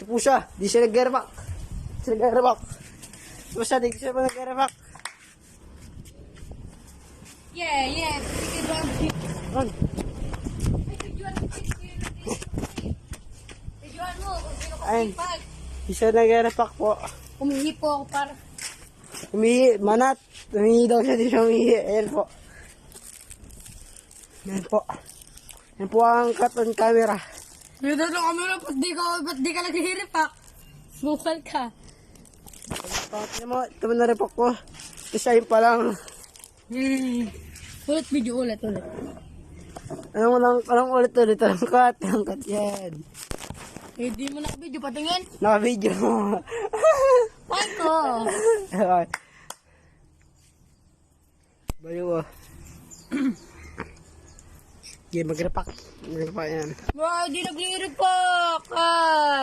Ito po siya. Di siya nag-gearback. Di siya nag-gearback. Yeah. Ron. Tujuan mo kung sino ka Ayun. pipag. Di siya nag-gearback po. Humihi po ako para. Umihi. Manat. Umihi daw siya. Di siya umihi. Ayan po. Yan po ang cut on camera. May dalo kami na, ba't di ka naghihiripak? Bukal ka. Ito mo, ito mo na repok ko. Ito siya yung palang. Ulit video, ulit. Anong ulit. Anong cut yan. Eh, di mo naka-video, patingin. Naka-video mo. Paano? Bayo oh. Sige, mag-repack yan. Wow, di naghihiripak. Ay.